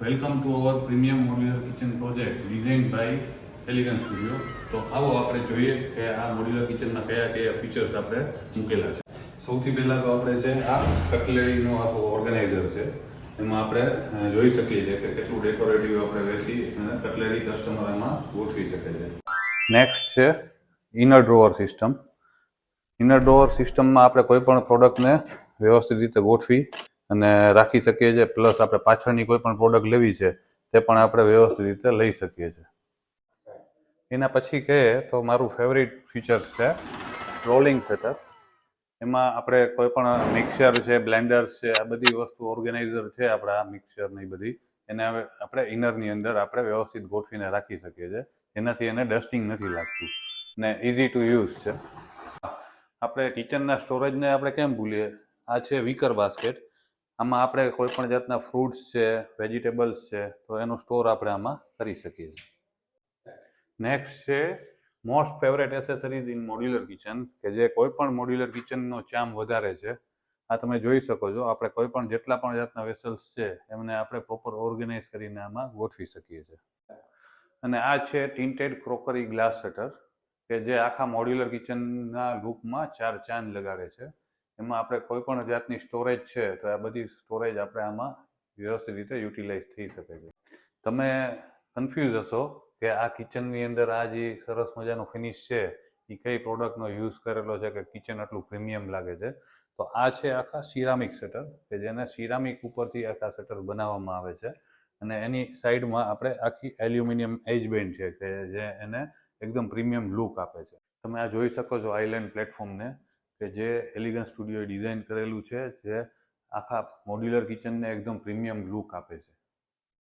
Welcome to our premium modular kitchen project design by elegance studio. તો આવો આપણે જોઈએ કે આ મોડ્યુલર કિચનના કયા કયા ફીચર્સ આપણે મૂકેલા છે. સૌથી પહેલાં તો આપણે છે આ કટલેરીનો આખો ઓર્ગેનાઇઝર છે. એમાં આપણે જોઈ શકીએ છીએ કે કેટલું ડેકોરેટિવ આપણે વેચી અને કટલેરી કસ્ટમર આમાં ગોઠવી શકે છે. નેક્સ્ટ છે inner drawer system. Inner drawer સિસ્ટમમાં આપણે કોઈ પણ પ્રોડક્ટને વ્યવસ્થિત રીતે ગોઠવી અને રાખી શકીએ છીએ. પ્લસ આપણે પાછળની કોઈ પણ પ્રોડક્ટ લેવી છે તે પણ આપણે વ્યવસ્થિત રીતે લઈ શકીએ છીએ. એના પછી કહીએ તો મારું ફેવરિટ ફીચર્સ છે રોલિંગ સેટઅપ. એમાં આપણે કોઈ પણ મિક્સર છે, બ્લેન્ડર્સ છે, આ બધી વસ્તુ ઓર્ગેનાઇઝર છે આપણા આ મિક્સર ને બધી એને હવે આપણે ઇનરની અંદર આપણે વ્યવસ્થિત ગોઠવીને રાખી શકીએ છીએ. એનાથી એને ડસ્ટિંગ નથી લાગતું ને ઇઝી ટુ યુઝ છે. આપણે કિચનના સ્ટોરેજને આપણે કેમ ભૂલીએ, આ છે વીકર બાસ્કેટ. આમાં આપણે કોઈ પણ જાતના ફ્રૂટ્સ છે, વેજીટેબલ્સ છે, તો એનો સ્ટોર આપણે આમાં કરી શકીએ છીએ. નેક્સ્ટ છે most favourite accessories in modular kitchen, કે જે કોઈ પણ મોડ્યુલર કિચનનો ચાર્મ વધારે છે. આ તમે જોઈ શકો છો, આપણે કોઈ પણ જેટલા પણ જાતના વેસલ્સ છે એમને આપણે પ્રોપર ઓર્ગેનાઇઝ કરીને આમાં ગોઠવી શકીએ છીએ. અને આ છે ટિન્ટેડ ક્રોકરી ગ્લાસ શટર, કે જે આખા મોડ્યુલર કિચનના લુકમાં 4 ચાંદ લગાડે છે. એમાં આપણે કોઈ પણ જાતની સ્ટોરેજ છે તો આ બધી સ્ટોરેજ આપણે આમાં વ્યવસ્થિત રીતે યુટિલાઇઝ થઈ શકે છે. તમે કન્ફ્યુઝ હશો કે આ કિચનની અંદર આ જે સરસ મજાનો ફિનિશ છે એ કઈ પ્રોડક્ટનો યુઝ કરેલો છે કે કિચન આટલું પ્રીમિયમ લાગે છે. તો આ છે આખા સિરામિક શટર, કે જેને સિરામિક ઉપરથી આખા શટર બનાવવામાં આવે છે. અને એની સાઈડમાં આપણે આખી એલ્યુમિનિયમ એજ બેન્ડ છે કે જે એને એકદમ પ્રીમિયમ લુક આપે છે. તમે આ જોઈ શકો છો આઇલેન્ડ પ્લેટફોર્મને, કે જે એલિગન્સ સ્ટુડિયોએ ડિઝાઇન કરેલું છે, જે આખા મોડ્યુલર કિચનને એકદમ પ્રીમિયમ લુક આપે છે.